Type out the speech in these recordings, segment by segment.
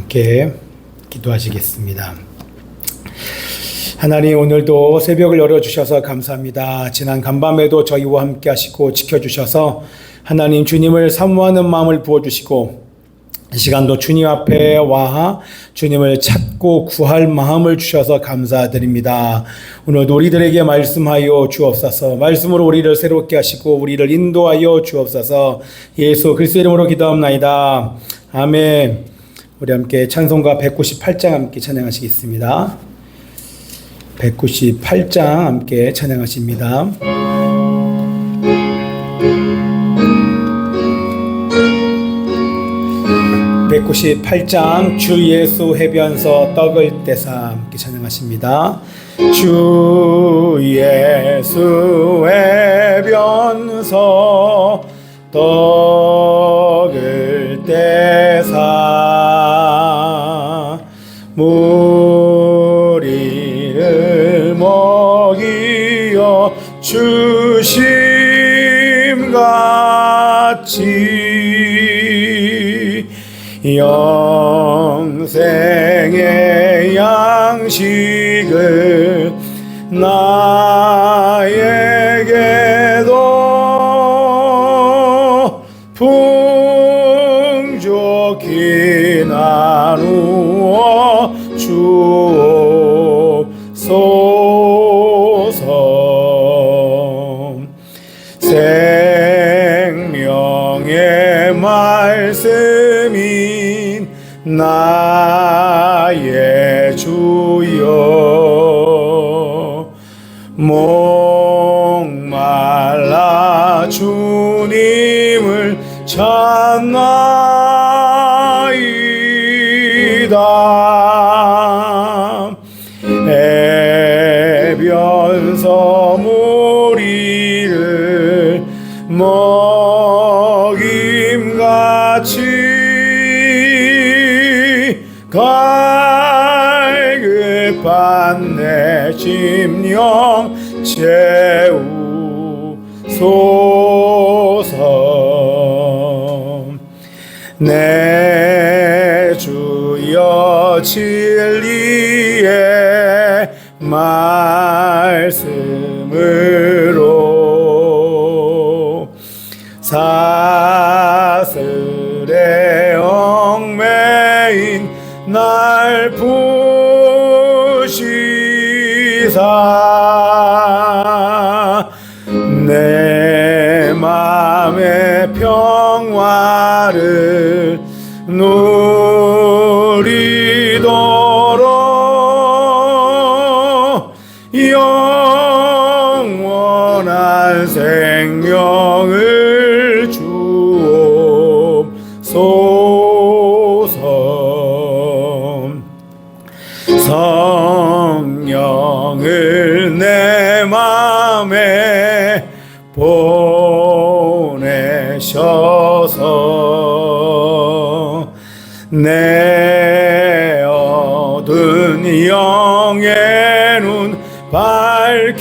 함께 기도하시겠습니다. 하나님, 오늘도 새벽을 열어주셔서 감사합니다. 지난 간밤에도 저희와 함께 하시고 지켜주셔서 하나님 주님을 사모하는 마음을 부어주시고 이 시간도 주님 앞에 와 주님을 찾고 구할 마음을 주셔서 감사드립니다. 오늘도 우리들에게 말씀하여 주옵소서. 말씀으로 우리를 새롭게 하시고 우리를 인도하여 주옵소서. 예수 그리스도의 이름으로 기도합나이다. 아멘. 우리 함께 찬송가 198장 함께 찬양하시겠습니다. 198장 함께 찬양하십니다. 198장 주 예수 해변서 떡을 떼사 함께 찬양하십니다. 주 예수 해변서 떡을 떼사 무리를 먹이어 주심같이 영생의 양식을 나에게도 풍족히 나누어 주옵소서. 생명의 말씀인 나의 주여, 목말라 주님을 찾나이다. 해변서 무리를 먹임같이 갈급한 내 심령 채우소서. 내 주여 진리의 말씀으로 사슬에 얽매인 날 푸시사 내 맘의 평화를 누리도록 영원한 생명을 주옵소서. 성령을 내 맘에 보내셔서 내 어두운 영의 눈 밝히시사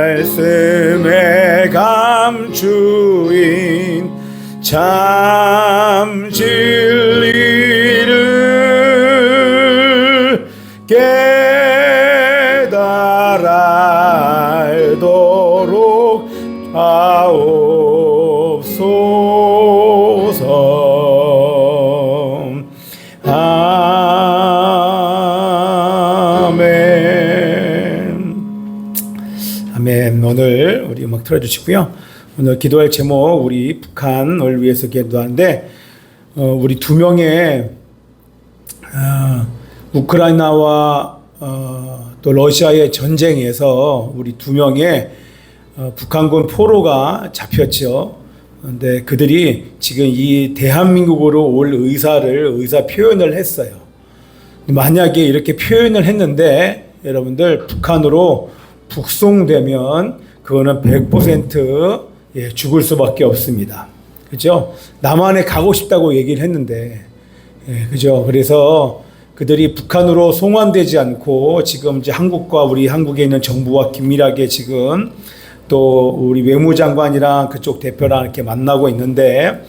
말씀에 감추인 참 진리를 깨달아 알도록 하옵소서. 아멘. 아멘. 오늘 우리 음악 틀어주시고요. 오늘 기도할 제목, 우리 북한을 위해서 기도하는데, 우리 두 명의 우크라이나와 또 러시아의 전쟁에서 우리 두 명의 북한군 포로가 잡혔죠. 그런데 그들이 지금 이 대한민국으로 올 의사 표현을 했어요. 만약에 이렇게 표현을 했는데 여러분들 북한으로 북송되면 그거는 100% 죽을 수밖에 없습니다. 그죠? 남한에 가고 싶다고 얘기를 했는데, 그죠? 그래서 그들이 북한으로 송환되지 않고 지금 이제 한국과 우리 한국에 있는 정부와 긴밀하게 지금 또 우리 외무장관이랑 그쪽 대표랑 이렇게 만나고 있는데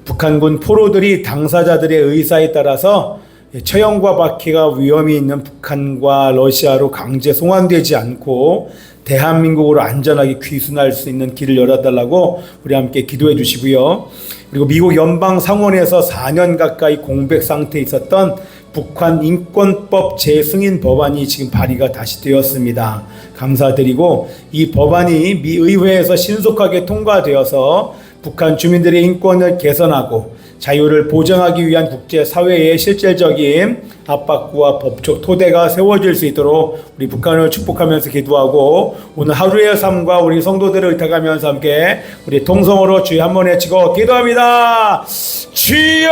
북한군 포로들이 당사자들의 의사에 따라서 처형과 박해가 위험이 있는 북한과 러시아로 강제 송환되지 않고 대한민국으로 안전하게 귀순할 수 있는 길을 열어달라고 우리 함께 기도해 주시고요. 그리고 미국 연방 상원에서 4년 가까이 공백 상태에 있었던 북한 인권법 재승인 법안이 지금 발의가 다시 되었습니다. 감사드리고 이 법안이 미 의회에서 신속하게 통과되어서 북한 주민들의 인권을 개선하고 자유를 보장하기 위한 국제사회의 실질적인 압박과 법적 토대가 세워질 수 있도록 우리 북한을 축복하면서 기도하고 오늘 하루의 삶과 우리 성도들을 의탁하면서 함께 우리 통성으로 주여 한 번 외치고 기도합니다. 주여!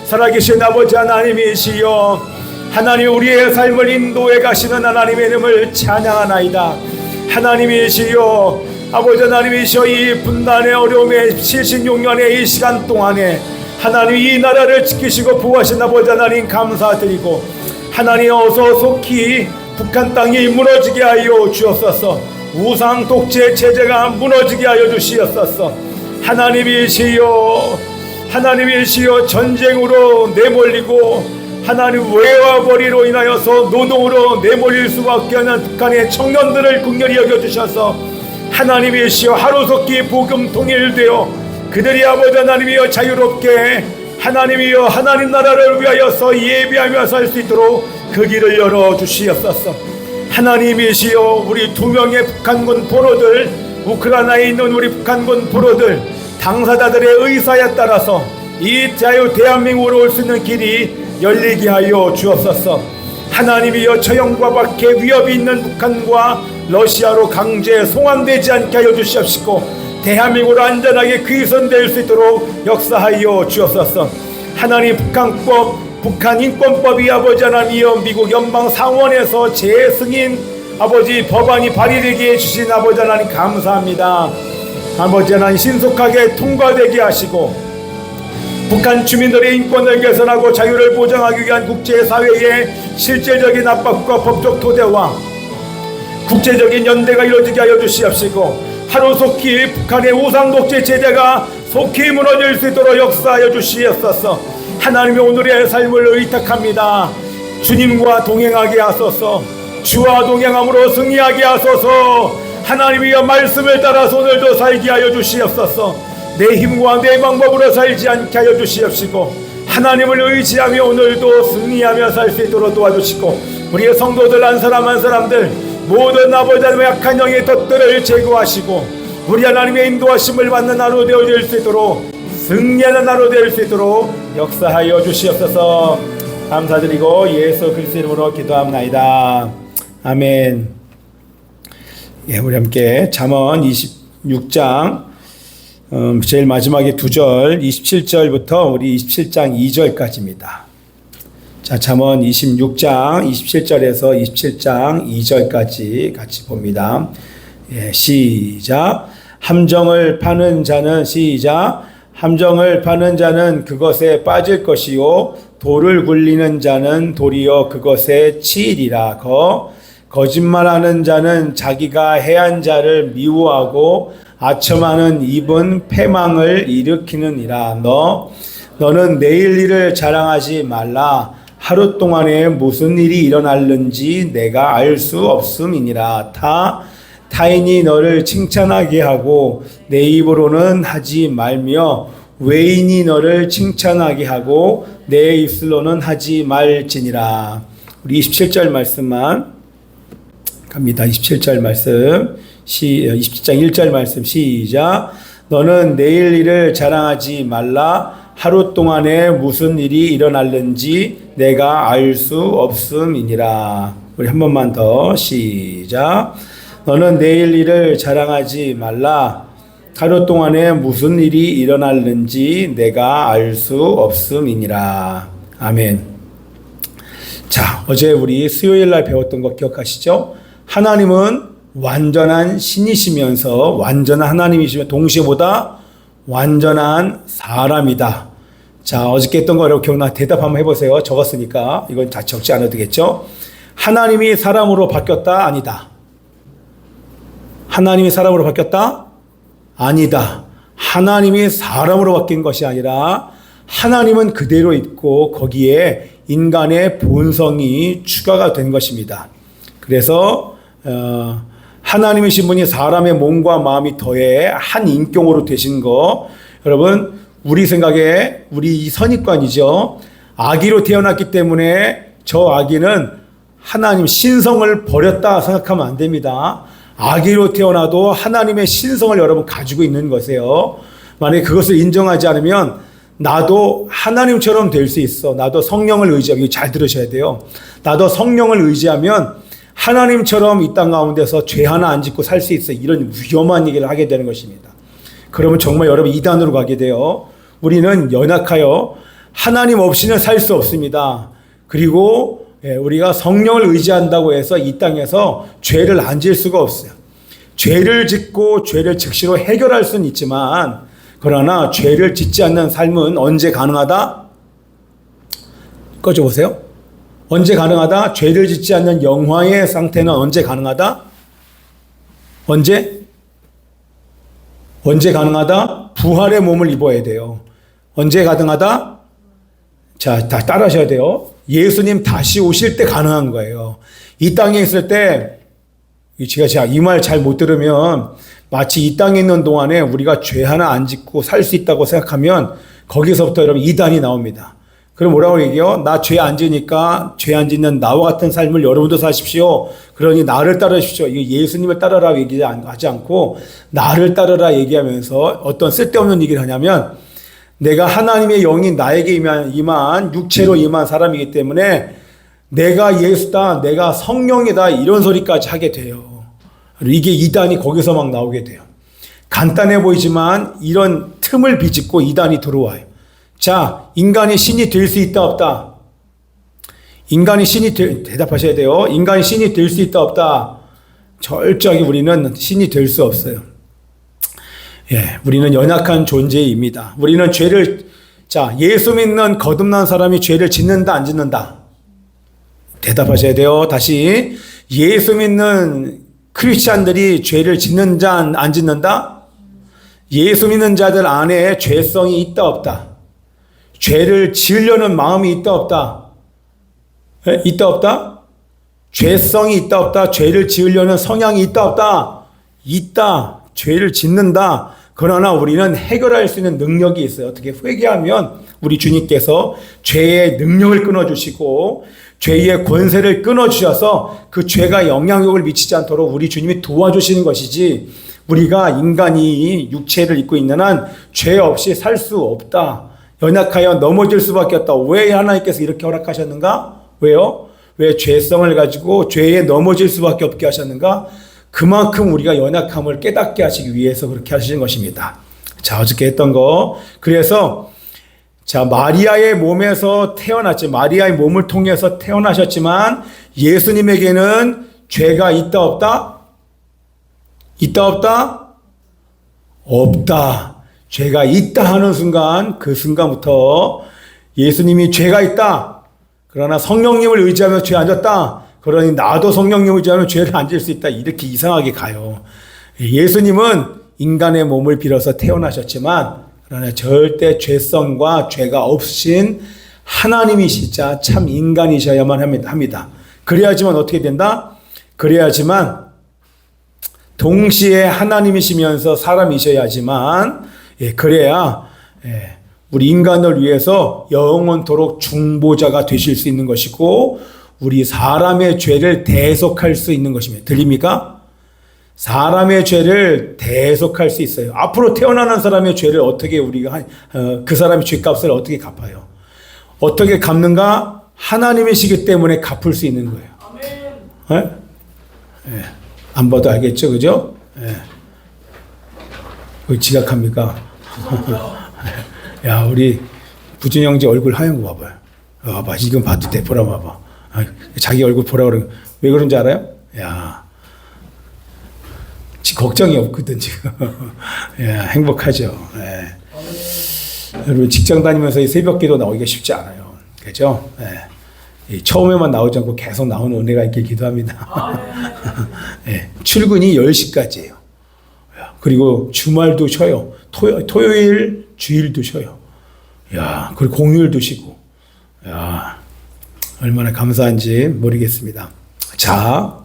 살아계신 아버지 하나님이시여, 하나님 우리의 삶을 인도해 가시는 하나님의 이름을 찬양하나이다. 하나님이시여, 아버지 하나님이시여, 이 분단의 어려움의 76년의 이 시간 동안에 하나님 이 나라를 지키시고 보호하신 아버지 하나님 감사드리고, 하나님 어서 속히 북한 땅이 무너지게 하여 주옵소서. 우상 독재 체제가 무너지게 하여 주시옵소서. 하나님이시여, 하나님이시여, 전쟁으로 내몰리고 하나님 외화벌이로 인하여서 노동으로 내몰릴 수밖에 없는 북한의 청년들을 긍휼히 여겨주셔서 하나님이시여 하루속히 복음 통일되어 그들이 아버지 하나님이여 자유롭게 하나님이여 하나님 나라를 위하여서 예비하며 살 수 있도록 그 길을 열어주시옵소서. 하나님이시여, 우리 2명의 북한군 포로들, 우크라이나에 있는 우리 북한군 포로들 당사자들의 의사에 따라서 이 자유 대한민국으로 올 수 있는 길이 열리게 하여 주옵소서. 하나님이여 처형과 박해 위협이 있는 북한과 러시아로 강제 송환되지 않게 하여 주시옵시고 대한민국으로 안전하게 귀선될 수 있도록 역사하여 주옵소서. 하나님 북한법, 북한 인권법이 아버지 하나님이여 미국 연방 상원에서 재승인 아버지 법안이 발의되게 해주신 아버지 하나님 감사합니다. 아버지 하나님 신속하게 통과되게 하시고 북한 주민들의 인권을 개선하고 자유를 보장하기 위한 국제사회의 실질적인 압박과 법적 토대와 국제적인 연대가 이루어지게 하여 주시옵시고 하루속히 북한의 우상독재 체제가 속히 무너질 수 있도록 역사하여 주시옵소서. 하나님의 오늘의 삶을 의탁합니다. 주님과 동행하게 하소서. 주와 동행함으로 승리하게 하소서. 하나님이여 말씀을 따라서 오늘도 살게 하여 주시옵소서. 내 힘과 내 방법으로 살지 않게 하여 주시옵시고 하나님을 의지하며 오늘도 승리하며 살 수 있도록 도와주시고 우리의 성도들 한 사람 한 사람들 모든 아버지 하나님의 약한 영의 덫들을 제거하시고 우리 하나님의 인도하심을 받는 하루 되어질 수 있도록 승리하는 하루 될 수 있도록 역사하여 주시옵소서. 감사드리고 예수 그리스도 이름으로 기도합나이다. 아멘. 예, 우리 함께 잠언 26장 제일 마지막에 2절 27절부터 우리 27장 2절까지입니다. 자, 잠언 26장 27절에서 27장 2절까지 같이 봅니다. 예, 시작. 함정을 파는 자는 시작. 함정을 파는 자는 그것에 빠질 것이요 돌을 굴리는 자는 도리어 그것에 치이리라. 거짓말하는 자는 자기가 해한 자를 미워하고 아첨하는 입은 패망을 일으키느니라. 너는 내일 일을 자랑하지 말라. 하루 동안에 무슨 일이 일어날는지 내가 알 수 없음이니라. 타인이 너를 칭찬하게 하고 내 입으로는 하지 말며 외인이 너를 칭찬하게 하고 내 입술로는 하지 말지니라. 우리 27절 말씀만 갑니다. 27절 말씀 27장 1절 말씀 시작. 너는 내일 일을 자랑하지 말라. 하루 동안에 무슨 일이 일어날는지 내가 알 수 없음이니라. 우리 한 번만 더 시작. 너는 내일 일을 자랑하지 말라. 하루 동안에 무슨 일이 일어날는지 내가 알 수 없음이니라. 아멘. 자, 어제 우리 수요일 날 배웠던 거 기억하시죠? 하나님은 완전한 신이시면서 완전한 하나님이시며 동시에보다 완전한 사람이다. 자, 어저께 했던 거 기억나? 대답 한번 해보세요. 적었으니까 이건 다 적지 않아도 되겠죠? 하나님이 사람으로 바뀌었다? 아니다. 하나님이 사람으로 바뀌었다? 아니다. 하나님이 사람으로 바뀐 것이 아니라 하나님은 그대로 있고 거기에 인간의 본성이 추가가 된 것입니다. 그래서 하나님이신 분이 사람의 몸과 마음이 더해 한 인격으로 되신 거, 여러분 우리 생각에 우리 선입관이죠. 아기로 태어났기 때문에 저 아기는 하나님 신성을 버렸다 생각하면 안 됩니다. 아기로 태어나도 하나님의 신성을 여러분 가지고 있는 것이에요. 만약에 그것을 인정하지 않으면 나도 하나님처럼 될 수 있어. 나도 성령을 의지하고, 잘 들으셔야 돼요. 나도 성령을 의지하면 하나님처럼 이 땅 가운데서 죄 하나 안 짓고 살 수 있어. 이런 위험한 얘기를 하게 되는 것입니다. 그러면 정말 여러분 이단으로 가게 돼요. 우리는 연약하여 하나님 없이는 살 수 없습니다. 그리고 우리가 성령을 의지한다고 해서 이 땅에서 죄를 안 지을 수가 없어요. 죄를 짓고 죄를 즉시로 해결할 수는 있지만, 그러나 죄를 짓지 않는 삶은 언제 가능하다? 꺼져보세요. 언제 가능하다? 죄를 짓지 않는 영화의 상태는 언제 가능하다? 언제 가능하다? 부활의 몸을 입어야 돼요. 언제 가능하다? 자, 다 따라하셔야 돼요. 예수님 다시 오실 때 가능한 거예요. 이 땅에 있을 때, 제가 이 말 잘 못 들으면 마치 이 땅에 있는 동안에 우리가 죄 하나 안 짓고 살 수 있다고 생각하면 거기서부터 여러분 이단이 나옵니다. 그럼 뭐라고 얘기해요? 나 죄 안 지니까 죄 안 짓는 나와 같은 삶을 여러분도 사십시오. 그러니 나를 따르십시오. 이거 예수님을 따르라 얘기하지 않고 나를 따르라 얘기하면서 어떤 쓸데없는 얘기를 하냐면, 내가 하나님의 영이 나에게 임한 육체로 임한 사람이기 때문에 내가 예수다, 내가 성령이다, 이런 소리까지 하게 돼요. 이게 이단이 거기서 막 나오게 돼요. 간단해 보이지만 이런 틈을 비집고 이단이 들어와요. 자, 인간이 신이 될 수 있다 없다? 대답하셔야 돼요. 인간이 신이 될 수 있다 없다? 철저하게 우리는 신이 될 수 없어요. 우리는 연약한 존재입니다. 우리는 예수 믿는 거듭난 사람이 죄를 짓는다 안 짓는다? 대답하셔야 돼요. 다시, 예수 믿는 크리스찬들이 죄를 짓는다 안 짓는다? 예수 믿는 자들 안에 죄성이 있다 없다? 죄를 지으려는 마음이 있다 없다? 있다 없다? 죄성이 있다 없다? 죄를 지으려는 성향이 있다 없다? 있다. 죄를 짓는다. 그러나 우리는 해결할 수 있는 능력이 있어요. 어떻게? 회개하면 우리 주님께서 죄의 능력을 끊어주시고 죄의 권세를 끊어주셔서 그 죄가 영향력을 미치지 않도록 우리 주님이 도와주시는 것이지, 우리가 인간이 육체를 입고 있는 한 죄 없이 살 수 없다. 연약하여 넘어질 수밖에 없다. 왜 하나님께서 이렇게 허락하셨는가? 왜요? 왜 죄성을 가지고 죄에 넘어질 수밖에 없게 하셨는가? 그만큼 우리가 연약함을 깨닫게 하시기 위해서 그렇게 하시는 것입니다. 자, 어저께 했던 거. 그래서 마리아의 몸에서 태어났지, 마리아의 몸을 통해서 태어나셨지만 예수님에게는 죄가 있다 없다? 있다 없다? 없다. 죄가 있다 하는 순간, 그 순간부터 예수님이 죄가 있다. 그러나 성령님을 의지하며 죄 안 졌다. 그러니 나도 성령님을 의지하면 죄를 안 질 수 있다. 이렇게 이상하게 가요. 예수님은 인간의 몸을 빌어서 태어나셨지만, 그러나 절대 죄성과 죄가 없으신 하나님이시자 참 인간이셔야만 합니다. 그래야지만 어떻게 된다? 그래야지만 동시에 하나님이시면서 사람이셔야지만, 그래야 우리 인간을 위해서 영원토록 중보자가 되실 수 있는 것이고, 우리 사람의 죄를 대속할 수 있는 것입니다. 들립니까? 사람의 죄를 대속할 수 있어요. 앞으로 태어나는 사람의 죄를 어떻게 우리가 그 사람의 죄값을 어떻게 갚아요? 어떻게 갚는가? 하나님이시기 때문에 갚을 수 있는 거예요. 안 봐도 알겠죠, 그죠? 왜 지각합니까? 야, 우리 부준 형제 얼굴 하얀 거 봐봐요. 봐봐, 지금 봐도 돼, 보라 봐봐. 자기 얼굴 보라 그러면 왜 그런지 알아요? 야, 걱정이 없거든 지금. 행복하죠. 여러분 직장 다니면서 이 새벽기도 나오기가 쉽지 않아요. 그죠? 처음에만 나오지 않고 계속 나오는 은혜가 있길 기도합니다. 예, 출근이 10시까지예요. 그리고 주말도 쉬어요. 토요일, 주일도 쉬어요. 야, 그리고 공휴일도 쉬고. 야, 얼마나 감사한지 모르겠습니다. 자,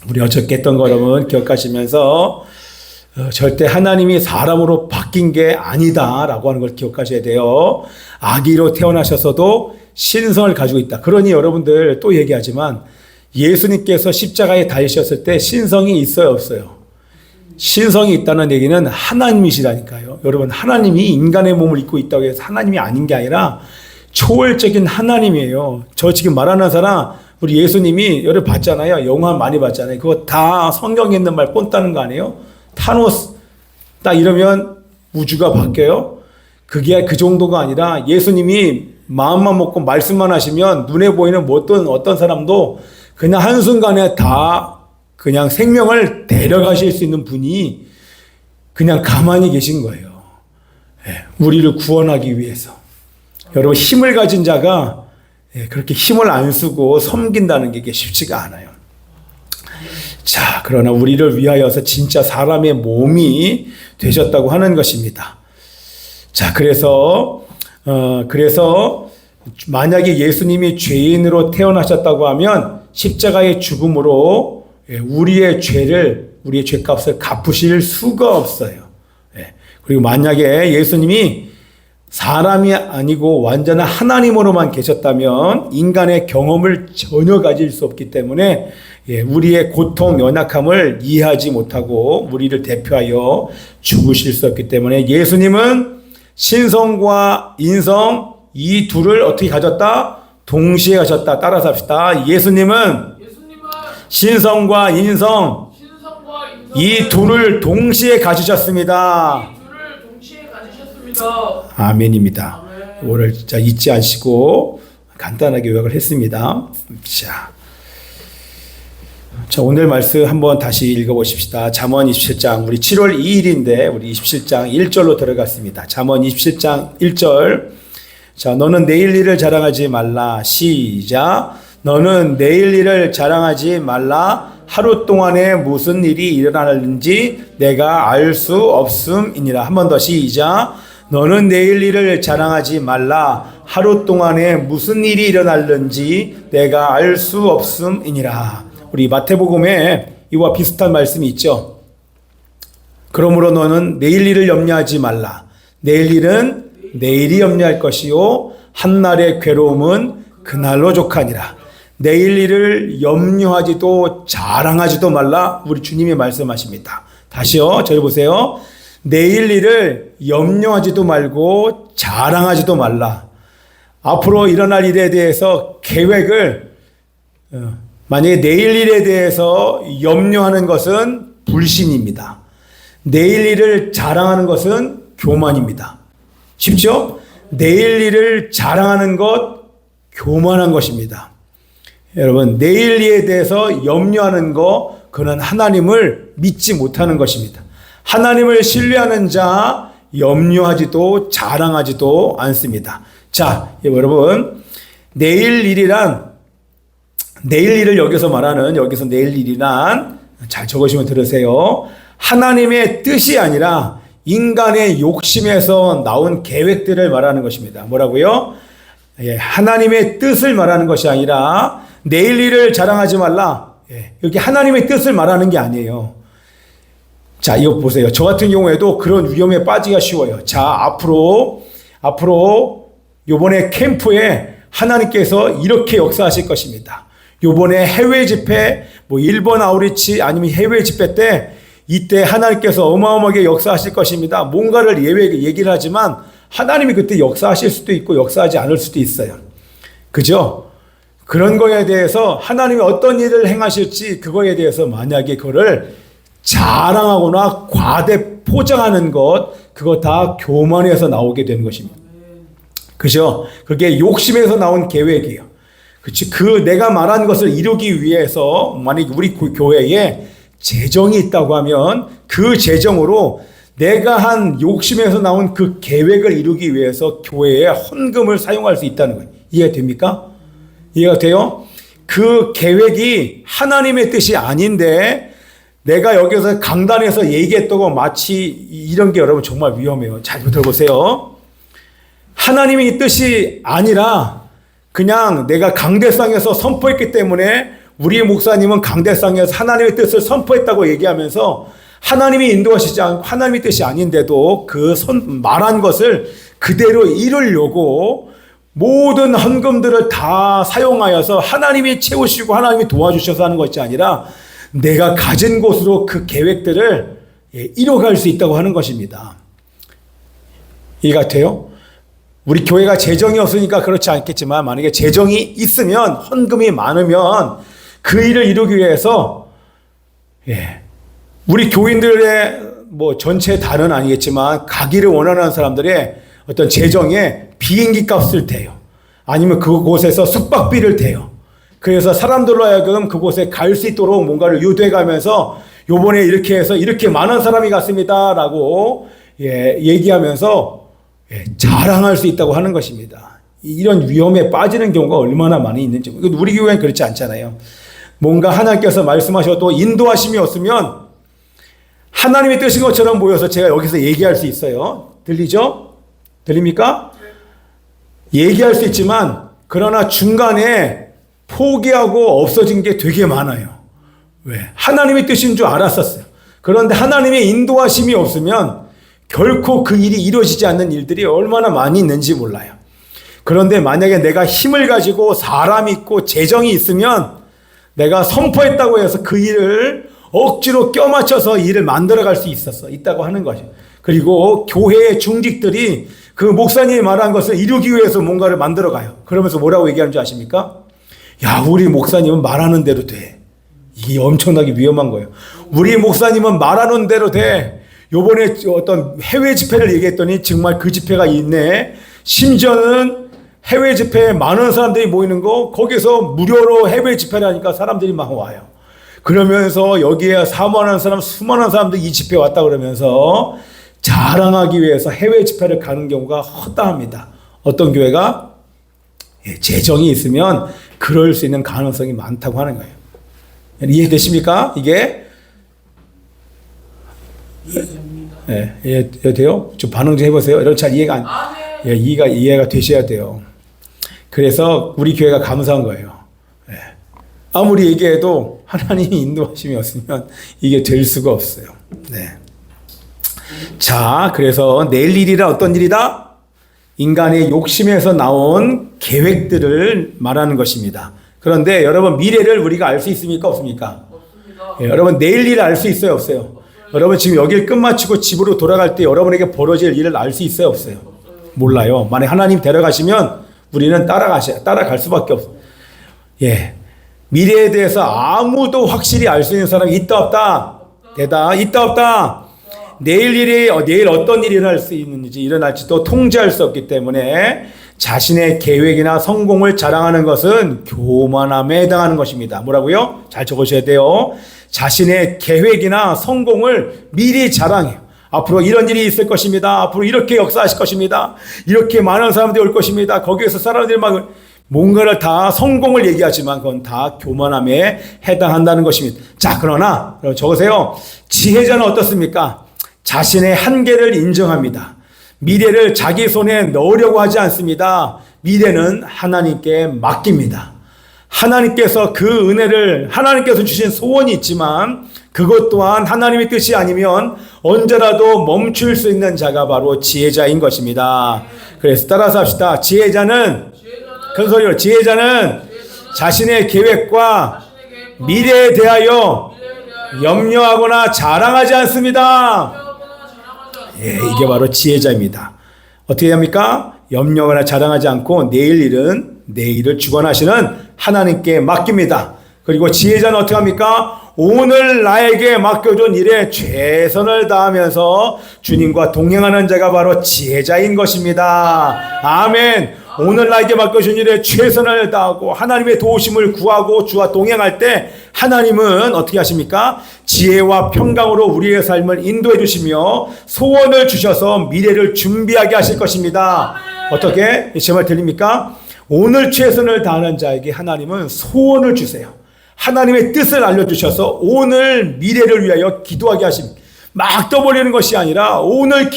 우리 어저께 했던 거 여러분 기억하시면서 절대 하나님이 사람으로 바뀐 게 아니다라고 하는 걸 기억하셔야 돼요. 아기로 태어나셔서도 신성을 가지고 있다. 그러니 여러분들 또 얘기하지만 예수님께서 십자가에 달리셨을 때 신성이 있어요, 없어요? 신성이 있다는 얘기는 하나님이시라니까요. 여러분, 하나님이 인간의 몸을 입고 있다고 해서 하나님이 아닌 게 아니라 초월적인 하나님이에요. 저 지금 말하는 사람, 우리 예수님이 여러분 봤잖아요. 영화 많이 봤잖아요. 그거 다 성경에 있는 말 뻔따는 거 아니에요? 타노스 딱 이러면 우주가 바뀌어요? 그게 그 정도가 아니라 예수님이 마음만 먹고 말씀만 하시면 눈에 보이는 어떤 사람도 그냥 한순간에 다 그냥 생명을 데려가실 수 있는 분이 그냥 가만히 계신 거예요. 우리를 구원하기 위해서. 여러분, 힘을 가진 자가 그렇게 힘을 안 쓰고 섬긴다는 게 쉽지가 않아요. 자, 그러나 우리를 위하여서 진짜 사람의 몸이 되셨다고 하는 것입니다. 자, 그래서 만약에 예수님이 죄인으로 태어나셨다고 하면 십자가의 죽음으로 우리의 죄값을 갚으실 수가 없어요. 그리고 만약에 예수님이 사람이 아니고 완전한 하나님으로만 계셨다면 인간의 경험을 전혀 가질 수 없기 때문에 우리의 고통, 연약함을 이해하지 못하고 우리를 대표하여 죽으실 수 없기 때문에 예수님은 신성과 인성 이 둘을 어떻게 가졌다? 동시에 가졌다. 따라서 합시다. 예수님은 신성과 인성 이 둘을 동시에 가지셨습니다. 아멘입니다. 오늘 진짜 잊지 않으시고 간단하게 요약을 했습니다. 자, 오늘 말씀 한번 다시 읽어보십시다. 잠언 27장, 우리 7월 2일인데 우리 27장 1절로 들어갔습니다. 잠언 27장 1절. 자, 너는 내일 일을 자랑하지 말라. 시작. 너는 내일 일을 자랑하지 말라. 하루 동안에 무슨 일이 일어나는지 내가 알 수 없음이니라. 한 번 더 시작. 너는 내일 일을 자랑하지 말라. 하루 동안에 무슨 일이 일어날는지 내가 알 수 없음이니라. 우리 마태복음에 이와 비슷한 말씀이 있죠. 그러므로 너는 내일 일을 염려하지 말라. 내일 일은 내일이 염려할 것이요 한날의 괴로움은 그날로 족하니라. 내일 일을 염려하지도 자랑하지도 말라. 우리 주님이 말씀하십니다. 다시요. 저희 보세요. 내일 일을 염려하지도 말고 자랑하지도 말라. 앞으로 일어날 일에 대해서 계획을 만약에 내일 일에 대해서 염려하는 것은 불신입니다. 내일 일을 자랑하는 것은 교만입니다. 쉽죠? 내일 일을 자랑하는 것 교만한 것입니다. 여러분, 내일 일에 대해서 염려하는 것 그는 하나님을 믿지 못하는 것입니다. 하나님을 신뢰하는 자 염려하지도 자랑하지도 않습니다. 자, 여러분, 내일 일을 여기서 말하는 여기서 내일 일이란 잘 적으시면 들으세요. 하나님의 뜻이 아니라 인간의 욕심에서 나온 계획들을 말하는 것입니다. 뭐라고요? 하나님의 뜻을 말하는 것이 아니라 내일 일을 자랑하지 말라. 여기 하나님의 뜻을 말하는 게 아니에요. 자, 이거 보세요. 저 같은 경우에도 그런 위험에 빠지기가 쉬워요. 자, 앞으로 요번에 캠프에 하나님께서 이렇게 역사하실 것입니다. 요번에 해외 집회, 일본 아우리치 아니면 해외 집회 때 이때 하나님께서 어마어마하게 역사하실 것입니다. 뭔가를 얘기를 하지만 하나님이 그때 역사하실 수도 있고 역사하지 않을 수도 있어요. 그죠? 그런 거에 대해서 하나님이 어떤 일을 행하실지 그거에 대해서 만약에 그거를 자랑하거나 과대 포장하는 것, 그거 다 교만에서 나오게 되는 것입니다. 그죠? 그게 욕심에서 나온 계획이에요. 그치? 내가 말한 것을 이루기 위해서 만약에 우리 교회에 재정이 있다고 하면 그 재정으로 내가 한 욕심에서 나온 그 계획을 이루기 위해서 교회에 헌금을 사용할 수 있다는 거예요. 이해됩니까? 이해가 돼요? 그 계획이 하나님의 뜻이 아닌데 내가 여기서 강단에서 얘기했다고 마치 이런 게 여러분 정말 위험해요. 잘 들어보세요. 하나님의 뜻이 아니라 그냥 내가 강대상에서 선포했기 때문에 우리 목사님은 강대상에서 하나님의 뜻을 선포했다고 얘기하면서 하나님이 인도하시지 않고 하나님의 뜻이 아닌데도 말한 것을 그대로 이루려고 모든 헌금들을 다 사용하여서 하나님이 채우시고 하나님이 도와주셔서 하는 것이 아니라 내가 가진 곳으로 그 계획들을 이뤄갈 수 있다고 하는 것입니다. 이해 같아요? 우리 교회가 재정이 없으니까 그렇지 않겠지만 만약에 재정이 있으면 헌금이 많으면 그 일을 이루기 위해서 우리 교인들의 전체 다는 아니겠지만 가기를 원하는 사람들의 어떤 재정에 비행기 값을 대요. 아니면 그곳에서 숙박비를 대요. 그래서 사람들로 하여금 그곳에 갈 수 있도록 뭔가를 유도해 가면서 요번에 이렇게 해서 이렇게 많은 사람이 갔습니다 라고 얘기하면서 자랑할 수 있다고 하는 것입니다. 이런 위험에 빠지는 경우가 얼마나 많이 있는지. 우리 교회는 그렇지 않잖아요. 뭔가 하나님께서 말씀하셔도 인도하심이 없으면 하나님의 뜻인 것처럼 보여서 제가 여기서 얘기할 수 있어요. 들리죠? 들립니까? 얘기할 수 있지만 그러나 중간에 포기하고 없어진 게 되게 많아요. 왜? 하나님의 뜻인 줄 알았었어요. 그런데 하나님의 인도하심이 없으면 결코 그 일이 이루어지지 않는 일들이 얼마나 많이 있는지 몰라요. 그런데 만약에 내가 힘을 가지고 사람이 있고 재정이 있으면 내가 선포했다고 해서 그 일을 억지로 껴맞춰서 일을 만들어갈 수 있다고 하는 거죠. 그리고 교회의 중직들이 그 목사님이 말한 것을 이루기 위해서 뭔가를 만들어가요. 그러면서 뭐라고 얘기하는 줄 아십니까? 야, 우리 목사님은 말하는 대로 돼. 이게 엄청나게 위험한 거예요. 우리 목사님은 말하는 대로 돼. 요번에 어떤 해외 집회를 얘기했더니 정말 그 집회가 있네. 심지어는 해외 집회에 많은 사람들이 모이는 거 거기서 무료로 해외 집회를 하니까 사람들이 막 와요. 그러면서 여기에 사모하는 사람 수많은 사람들이 이 집회에 왔다 그러면서 자랑하기 위해서 해외 집회를 가는 경우가 허다합니다. 어떤 교회가 재정이 있으면 그럴 수 있는 가능성이 많다고 하는 거예요. 이해되십니까? 이게 돼요? 좀 반응 좀 해보세요. 이런 잘 이해가 되셔야 돼요. 그래서 우리 교회가 감사한 거예요. 아무리 얘기해도 하나님이 인도하심이 없으면 이게 될 수가 없어요. 자, 그래서 내일 일이라 어떤 일이다? 인간의 욕심에서 나온 계획들을 말하는 것입니다. 그런데 여러분 미래를 우리가 알 수 있습니까? 없습니까? 없습니다. 여러분 내일 일을 알 수 있어요? 없어요? 여러분 지금 여기를 끝마치고 집으로 돌아갈 때 여러분에게 벌어질 일을 알 수 있어요? 없어요? 몰라요. 만약 하나님 데려가시면 우리는 따라갈 수밖에 없어요. 미래에 대해서 아무도 확실히 알 수 있는 사람이 있다 없다? 있다 없다? 내일 어떤 일이 일어날지도 통제할 수 없기 때문에 자신의 계획이나 성공을 자랑하는 것은 교만함에 해당하는 것입니다. 뭐라고요? 잘 적으셔야 돼요. 자신의 계획이나 성공을 미리 자랑해요. 앞으로 이런 일이 있을 것입니다. 앞으로 이렇게 역사하실 것입니다. 이렇게 많은 사람들이 올 것입니다. 거기에서 사람들이 막 뭔가를 다 성공을 얘기하지만 그건 다 교만함에 해당한다는 것입니다. 자, 그러나 적으세요. 지혜자는 어떻습니까? 자신의 한계를 인정합니다. 미래를 자기 손에 넣으려고 하지 않습니다. 미래는 하나님께 맡깁니다. 하나님께서 그 은혜를 하나님께서 주신 소원이 있지만 그것 또한 하나님의 뜻이 아니면 언제라도 멈출 수 있는 자가 바로 지혜자인 것입니다. 그래서 따라서 합시다. 지혜자는 큰 소리로 지혜자는 자신의 계획과 미래에 대하여 염려하거나 자랑하지 않습니다. 이게 바로 지혜자입니다. 어떻게 합니까? 염려하거나 자랑하지 않고 내일을 주관하시는 하나님께 맡깁니다. 그리고 지혜자는 어떻게 합니까? 오늘 나에게 맡겨준 일에 최선을 다하면서 주님과 동행하는 자가 바로 지혜자인 것입니다. 아멘. 오늘 나에게 맡겨준 일에 최선을 다하고 하나님의 도우심을 구하고 주와 동행할 때 하나님은 어떻게 하십니까? 지혜와 평강으로 우리의 삶을 인도해 주시며 소원을 주셔서 미래를 준비하게 하실 것입니다. 어떻게? 제 말 들립니까? 오늘 최선을 다하는 자에게 하나님은 소원을 주세요. 하나님의 뜻을 알려주셔서 오늘 미래를 위하여 기도하게 하십니다. 막 떠버리는 것이 아니라 오늘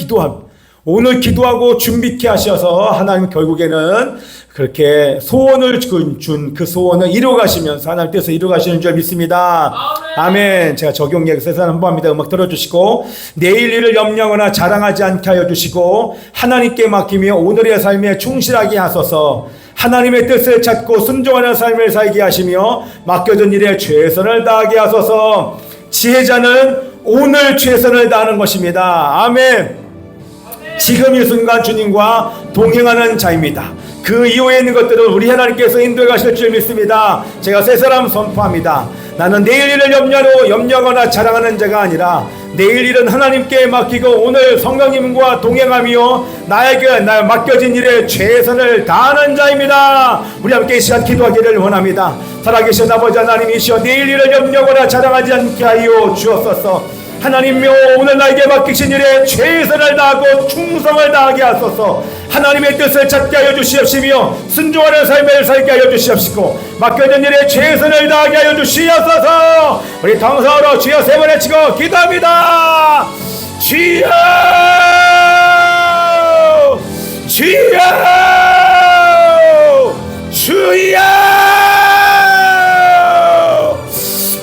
기도하고 준비케 하셔서 하나님 결국에는 그렇게 소원을 준 그 소원을 이루어가시면서 하나님 뜻을 이루어가시는 줄 믿습니다. 아멘. 제가 적용 예배에서 한번 합니다. 음악 들어주시고, 내일 일을 염려하거나 자랑하지 않게 하여 주시고 하나님께 맡기며 오늘의 삶에 충실하게 하소서. 하나님의 뜻을 찾고 순종하는 삶을 살게 하시며 맡겨진 일에 최선을 다하게 하소서. 지혜자는 오늘 최선을 다하는 것입니다. 아멘. 지금 이 순간 주님과 동행하는 자입니다. 그 이후에 있는 것들은 우리 하나님께서 인도해 가실 줄 믿습니다. 제가 세 사람 선포합니다. 나는 내일 일을 염려하거나 자랑하는 자가 아니라 내일 일은 하나님께 맡기고 오늘 성령님과 동행하며 나에게 맡겨진 일에 최선을 다하는 자입니다. 우리 함께 이 시간 기도하기를 원합니다. 살아계신 아버지 하나님이시여, 내일 일을 염려하거나 자랑하지 않게 하여 주옵소서. 하나님이여, 오늘 나에게 맡기신 일에 최선을 다하고 충성을 다하게 하소서. 하나님의 뜻을 찾게 하여 주시옵시며 순종하는 삶을 살게 하여 주시옵시고 맡겨진 일에 최선을 다하게 하여 주시옵소서. 우리 동서로 주여 세 번 외치고 기도합니다. 주여, 주여, 주여.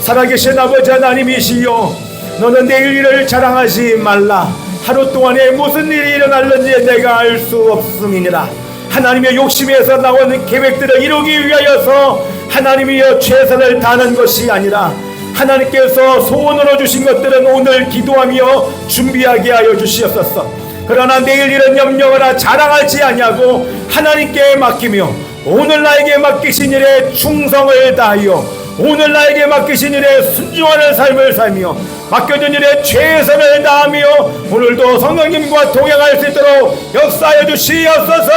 살아계신 아버지 하나님이시여, 너는 내일 일을 자랑하지 말라. 하루 동안에 무슨 일이 일어날는지 내가 알 수 없음이니라. 하나님의 욕심에서 나오는 계획들을 이루기 위하여서 하나님이여 최선을 다하는 것이 아니라 하나님께서 소원으로 주신 것들은 오늘 기도하며 준비하게 하여 주시옵소서. 그러나 내일 일은 염려하거나 자랑하지 아니하고 하나님께 맡기며 오늘 나에게 맡기신 일에 충성을 다하여 오늘 나에게 맡기신 일에 순종하는 삶을 살며 맡겨진 일에 최선을 다하며 오늘도 성령님과 동행할 수 있도록 역사해 주시옵소서.